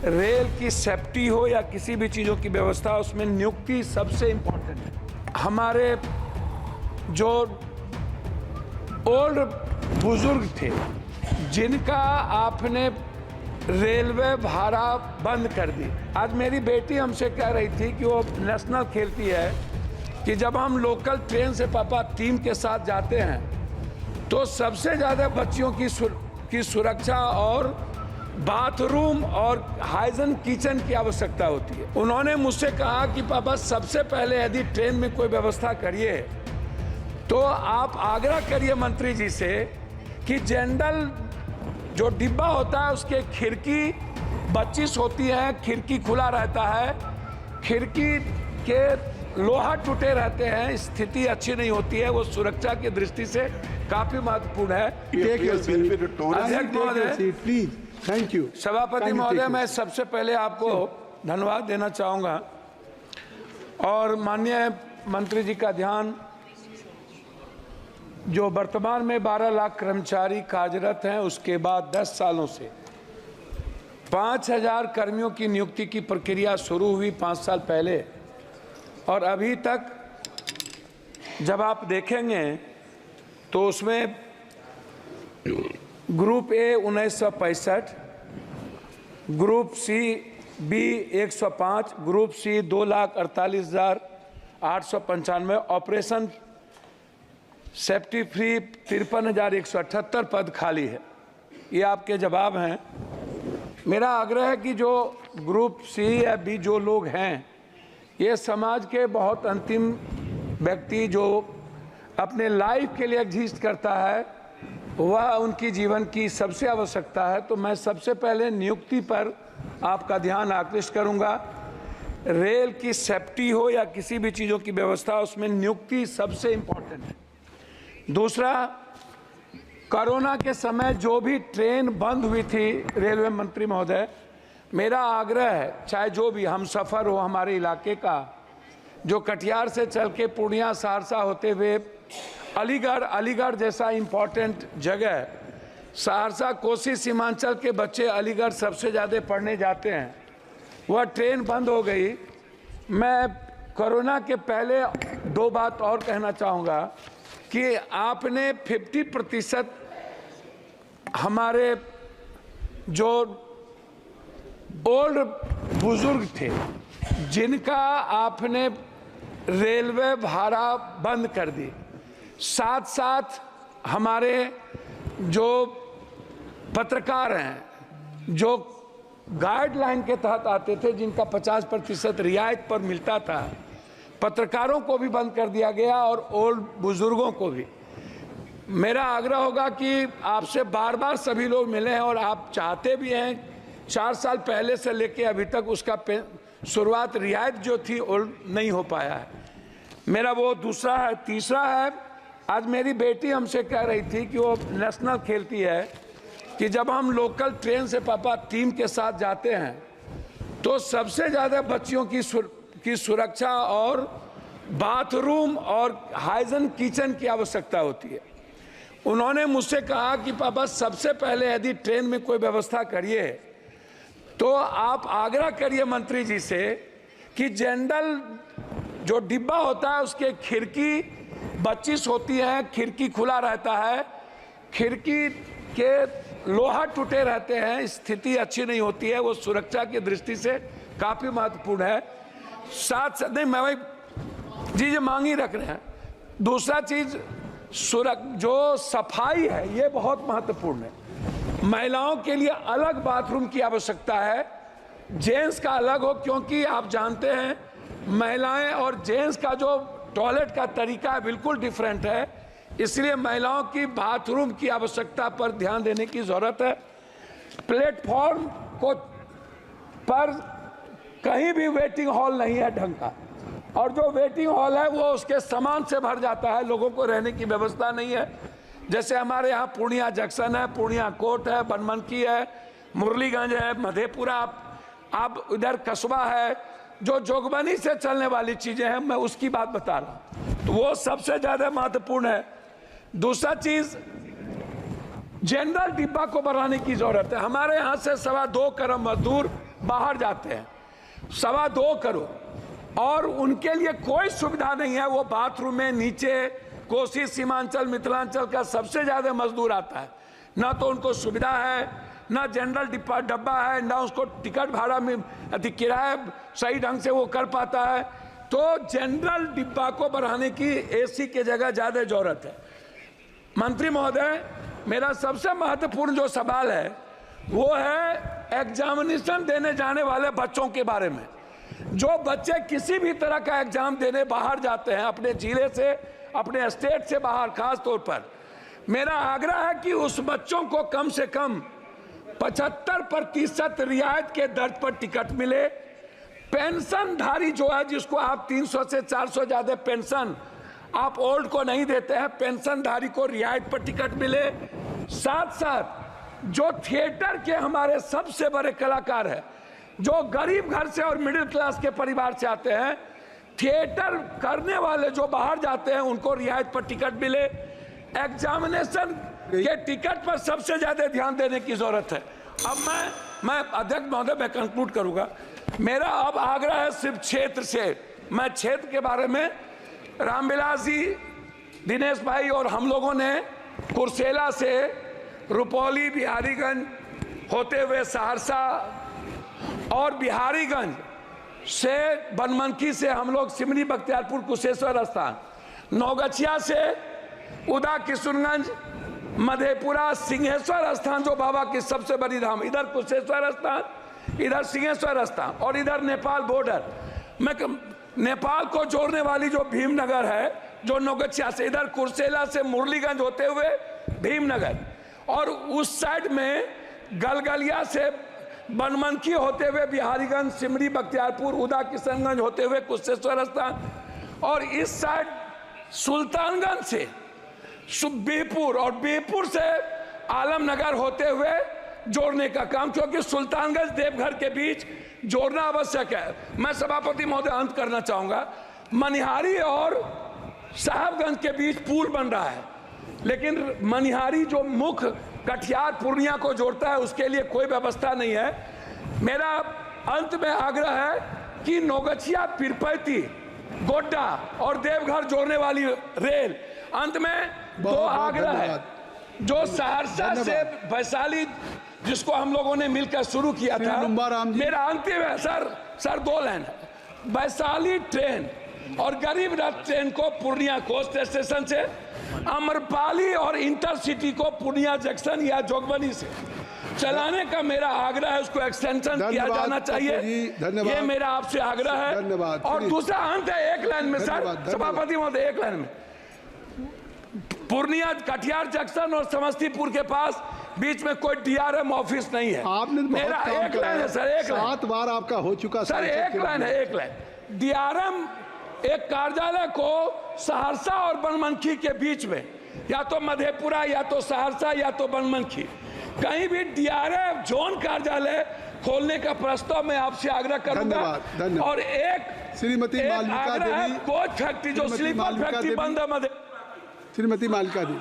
Rail की safety हो या किसी भी चीज़ों की व्यवस्था, उसमें नियुक्ति सबसे इम्पोर्टेंट है। हमारे जो ओल्ड बुजुर्ग थे जिनका आपने रेलवे भाड़ा बंद कर दी। आज मेरी बेटी हमसे कह रही थी कि वो नेशनल खेलती है कि जब हम लोकल ट्रेन से पापा टीम के साथ जाते हैं तो सबसे ज़्यादा बच्चियों की सुरक्षा और बाथरूम और हाइजीन किचन की आवश्यकता होती है। उन्होंने मुझसे कहा कि पापा सबसे पहले यदि ट्रेन में कोई व्यवस्था करिए तो आप आग्रह करिए मंत्री जी से कि जनरल जो डिब्बा होता है उसके खिड़की 25 होती है, खिड़की खुला रहता है, खिड़की के लोहा टूटे रहते हैं, स्थिति अच्छी नहीं होती है, वो सुरक्षा की दृष्टि से काफी महत्वपूर्ण है। अध्यक्ष महोदय, प्लीज, थैंक यू। सभापति महोदय, मैं सबसे पहले आपको धन्यवाद देना चाहूँगा और माननीय मंत्री जी का ध्यान, जो वर्तमान में 12 लाख कर्मचारी कार्यरत हैं, उसके बाद 10 सालों से 5000 कर्मियों की नियुक्ति की प्रक्रिया शुरू हुई 5 साल पहले, और अभी तक जब आप देखेंगे तो उसमें group A 1965, group C B 105, group C 2,48,895, operation safety free 53,178 पद खाली है। ये आपके जवाब हैं। मेरा आग्रह है कि जो ग्रुप सी या बी जो लोग हैं, ये समाज के बहुत अंतिम व्यक्ति जो अपने लाइफ के लिए एग्जिस्ट करता है, वह उनकी जीवन की सबसे आवश्यकता है। तो मैं सबसे पहले नियुक्ति पर आपका ध्यान आकृष्ट करूंगा। रेल की सेफ्टी हो या किसी भी चीज़ों की व्यवस्था, उसमें नियुक्ति सबसे इम्पोर्टेंट है। दूसरा, कोरोना के समय जो भी ट्रेन बंद हुई थी रेलवे मंत्री महोदय, मेरा आग्रह है, चाहे जो भी हम सफ़र हो हमारे इलाके का, जो कटिहार से चल के पूर्णिया सहरसा होते हुए अलीगढ़ जैसा इम्पोर्टेंट जगह, सहरसा कोसी सीमांचल के बच्चे अलीगढ़ सबसे ज़्यादा पढ़ने जाते हैं, वह ट्रेन बंद हो गई। मैं कोरोना के पहले 2 बात और कहना चाहूँगा कि आपने 50% हमारे जो ओल्ड बुजुर्ग थे जिनका आपने रेलवे भाड़ा बंद कर दी, साथ साथ हमारे जो पत्रकार हैं जो गाइडलाइन के तहत आते थे, जिनका 50% रियायत पर मिलता था, पत्रकारों को भी बंद कर दिया गया और ओल्ड बुजुर्गों को भी। मेरा आग्रह होगा कि आपसे बार बार सभी लोग मिले हैं और आप चाहते भी हैं, 4 साल पहले से लेके अभी तक उसका शुरुआत रियायत जो थी ओल्ड नहीं हो पाया है। मेरा वो दूसरा है। तीसरा है, आज मेरी बेटी हमसे कह रही थी कि वो नेशनल खेलती है कि जब हम लोकल ट्रेन से पापा टीम के साथ जाते हैं तो सबसे ज़्यादा बच्चियों की सुरक्षा और बाथरूम और हाइजीन किचन की आवश्यकता होती है। उन्होंने मुझसे कहा कि पापा सबसे पहले यदि ट्रेन में कोई व्यवस्था करिए तो आप आग्रह करिए मंत्री जी से कि जनरल जो डिब्बा होता है उसके खिड़की 25 होती है, खिड़की खुला रहता है, खिड़की के लोहा टूटे रहते हैं, स्थिति अच्छी नहीं होती है, वो सुरक्षा की दृष्टि से काफ़ी महत्वपूर्ण है। साथ नहीं, मैं भाई जी मांग ही रख रहे हैं। दूसरा चीज़ जो सफाई है, ये बहुत महत्वपूर्ण है। महिलाओं के लिए अलग बाथरूम की आवश्यकता है, जेंट्स का अलग हो, क्योंकि आप जानते हैं महिलाएं और जेंट्स का जो टॉयलेट का तरीका है बिल्कुल डिफरेंट है, इसलिए महिलाओं की बाथरूम की आवश्यकता पर ध्यान देने की ज़रूरत है। प्लेटफॉर्म को पर कहीं भी वेटिंग हॉल नहीं है ढंग का, और जो वेटिंग हॉल है वो उसके सामान से भर जाता है, लोगों को रहने की व्यवस्था नहीं है। जैसे हमारे यहाँ पूर्णिया जंक्शन है, पूर्णिया कोर्ट है, बनमनकी है, मुरलीगंज है, मधेपुरा, आप इधर कस्बा है, जो जोगबनी से चलने वाली चीज़ें हैं, मैं उसकी बात बता रहा हूँ, तो वो सबसे ज़्यादा महत्वपूर्ण है। दूसरा चीज़, जनरल डिब्बा को बढ़ाने की जरूरत है। हमारे यहाँ से 2.25 करोड़ मजदूर बाहर जाते हैं, 2.25 करोड़, और उनके लिए कोई सुविधा नहीं है। वो बाथरूम में नीचे कोसी सीमांचल मिथिलांचल का सबसे ज्यादा मजदूर आता है, ना तो उनको सुविधा है, ना जनरल डब्बा है, ना उसको टिकट भाड़ा में किराया सही ढंग से वो कर पाता है। तो जनरल डिब्बा को बढ़ाने की एसी के जगह ज्यादा जरूरत है। मंत्री महोदय, मेरा सबसे महत्वपूर्ण जो सवाल है वो है एग्जामिनेशन देने जाने वाले बच्चों के बारे में। जो बच्चे किसी भी तरह का एग्जाम देने बाहर जाते हैं, अपने जिले से, अपने स्टेट से बाहर, खास तौर पर मेरा आग्रह है कि उस बच्चों को कम से कम 75% रियायत के दर पर टिकट मिले। पेंशनधारी जो है, जिसको आप 300 से 400 ज्यादा पेंशन आप ओल्ड को नहीं देते हैं, पेंशनधारी को रियायत पर टिकट मिले। साथ साथ जो थिएटर के हमारे सबसे बड़े कलाकार हैं, जो गरीब घर से और मिडिल क्लास के परिवार से आते हैं, थिएटर करने वाले जो बाहर जाते हैं, उनको रियायत पर टिकट मिले। एग्जामिनेशन के टिकट पर सबसे ज्यादा ध्यान देने की जरूरत है। अब मैं अध्यक्ष महोदय, मैं कंक्लूड करूंगा। मेरा अब आग्रह है सिर्फ क्षेत्र से, मैं क्षेत्र के बारे में रामविलास जी, दिनेश भाई और हम लोगों ने कुर्सेला से रुपौली, बिहारीगंज होते हुए सहरसा और बिहारीगंज से बनमनखी से हम लोग सिमरी, बख्तियारपुर, कुशेश्वर स्थान, नौगछिया से उदा, किशुनगंज, मधेपुरा, सिंहेश्वर स्थान जो बाबा की सबसे बड़ी धाम, इधर कुशेश्वर स्थान, इधर सिंहेश्वर स्थान और इधर नेपाल बॉर्डर। मैं नेपाल को जोड़ने वाली जो भीमनगर है, जो नौगछिया से, इधर कुर्सेला से मुरलीगंज होते हुए भीमनगर, और उस साइड में गलगलिया से बनमनखी होते हुए बिहारीगंज, सिमरी, बख्तियारपुर, उदा, किशनगंज होते हुए कुशेश्वर स्थान, और इस साइड सुल्तानगंज से बिहपुर और बिहपुर से आलमनगर होते हुए जोड़ने का काम, क्योंकि सुल्तानगंज देवघर के बीच जोड़ना आवश्यक है। मैं सभापति महोदय अंत करना चाहूंगा। मनिहारी और साहबगंज के बीच पुल बन रहा है, लेकिन मनिहारी जो मुख्य कटिहार पूर्णिया को जोड़ता है, उसके लिए कोई व्यवस्था नहीं है। मेरा अंत में आग्रह है कि नौगछिया, पीरपैती, गोड्डा और देवघर जोड़ने वाली रेल, अंत में दो आग्रह है। जो सहरसा से वैशाली, जिसको हम लोगों ने मिलकर शुरू किया था, मेरा अंतिम है सर 2 लाइन है। वैशाली ट्रेन और गरीब रथ ट्रेन को पूर्णिया कोस्ट स्टेशन से, अमरपाली और इंटरसिटी को पूर्णिया जंक्शन या जोगबनी से चलाने का मेरा आग्रह है। उसको एक्सटेंशन किया जाना चाहिए, ये मेरा आपसे आग्रह है। और दूसरा अंत है, एक लाइन में सर, सभापति महोदय, एक लाइन में, पूर्णिया कटिहार जंक्शन और समस्तीपुर के पास बीच में कोई डीआरएम ऑफिस नहीं है। आपने मेरा एक लाइन है सर, एक लाइन, 7 बार आपका हो चुका सर, एक लाइन है, एक लाइन। डीआरएम एक कार्यालय को सहरसा और बनमनखी के बीच में, या तो मधेपुरा, या तो सहरसा, या तो बनमनखी, कहीं भी डीआरएम जोन कार्यालय खोलने का प्रस्ताव मैं आपसे आग्रह करूंगा। और एक श्रीमती मालविका देवी, कोच फैक्ट्री जो स्लीपर फैक्ट्री बंद है, श्रीमती मालविका देवी।